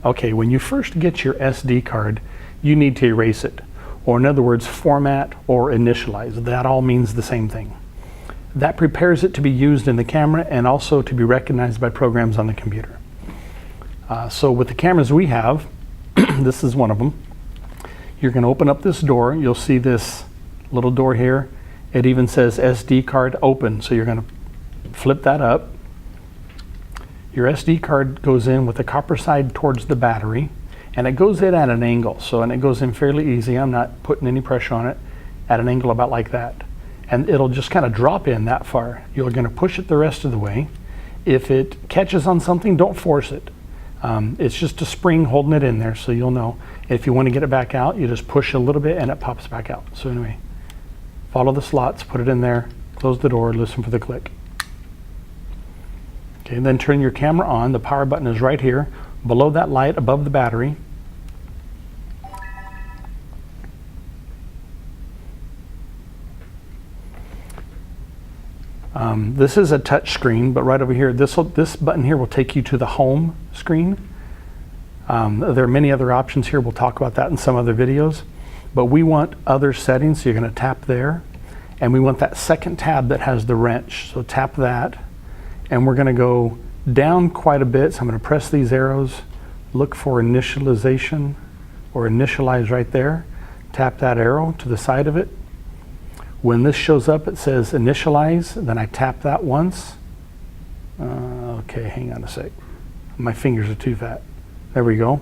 Okay, when you first get your SD card, you need to erase it, or in other words, format or initialize. That all means the same thing. That prepares it to be used in the camera and also to be recognized by programs on the computer. So with the cameras we have, this is one of them. You're going to open up this door. You'll see this little door here. It even says SD card open. So you're going to flip that up. Your SD card goes in with the copper side towards the battery, and it goes in at an angle. And it goes in fairly easy. I'm not putting any pressure on it, at an angle about like that. And it'll just kind of drop in that far. You're going to push it the rest of the way. If it catches on something, don't force it. It's just a spring holding it in there, so you'll know. If you want to get it back out, you just push a little bit and it pops back out. So anyway, follow the slots, put it in there, close the door, listen for the click. Okay, then turn your camera on. The power button is right here, below that light, above the battery. This is a touch screen, but right over here, this button here will take you to the home screen. There are many other options here. We'll talk about that in some other videos. But we want other settings, so you're going to tap there. And we want that second tab that has the wrench. So tap that. And we're going to go down quite a bit. So I'm going to press these arrows, look for initialization or initialize right there. Tap that arrow to the side of it. When this shows up, it says initialize, then I tap that once. Okay, hang on a sec. My fingers are too fat. There we go.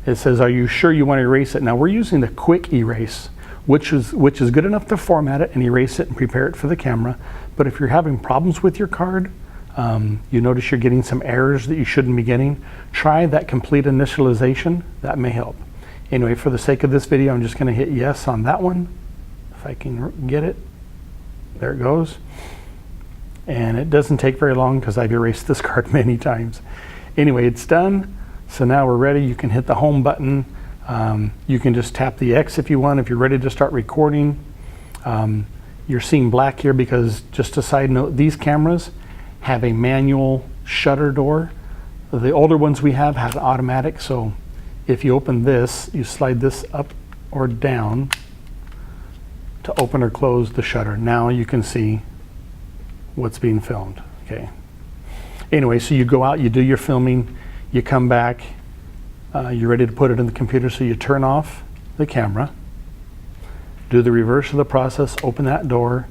It says, are you sure you want to erase it? Now we're using the quick erase, which is good enough to format it and erase it and prepare it for the camera. But if you're having problems with your card, you notice you're getting some errors that you shouldn't be getting, try that complete initialization. That may help. Anyway, for the sake of this video, I'm just going to hit yes on that one. If I can get it, there it goes. And it doesn't take very long because I've erased this card many times. Anyway, it's done. So now we're ready. You can hit the home button. You can just tap the X if you want, if you're ready to start recording. You're seeing black here because, just a side note, these cameras have a manual shutter door. The older ones we have automatic, so if you open this, you slide this up or down to open or close the shutter. Now you can see what's being filmed. Okay. Anyway, so you go out, you do your filming, you come back, you're ready to put it in the computer, so you turn off the camera, do the reverse of the process, open that door,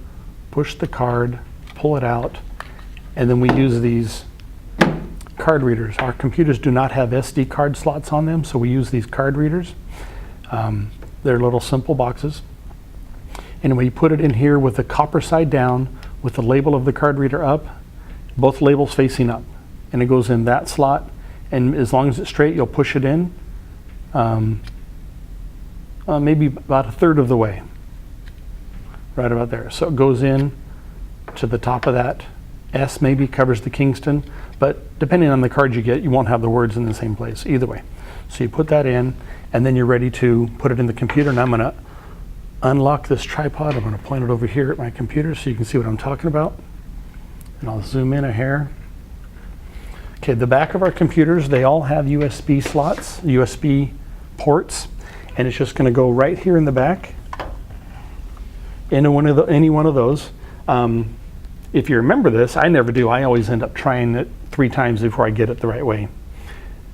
push the card, pull it out, and then we use these card readers. Our computers do not have SD card slots on them, so we use these card readers. They're little simple boxes. Anyway, you put it in here with the copper side down, with the label of the card reader up, both labels facing up. And it goes in that slot, and as long as it's straight, you'll push it in maybe about a third of the way, right about there. So it goes in to the top of that. S maybe covers the Kingston, but depending on the card you get, you won't have the words in the same place either way. So you put that in, and then you're ready to put it in the computer, and I'm going to unlock this tripod. I'm going to point it over here at my computer so you can see what I'm talking about. And I'll zoom in a hair. Okay, the back of our computers, they all have USB slots, USB ports, and it's just going to go right here in the back into any one of those. If you remember this, I never do. I always end up trying it 3 times before I get it the right way.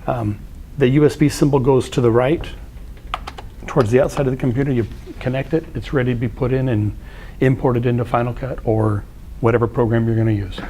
The USB symbol goes to the right, towards the outside of the computer. You connect it, it's ready to be put in and imported into Final Cut or whatever program you're going to use.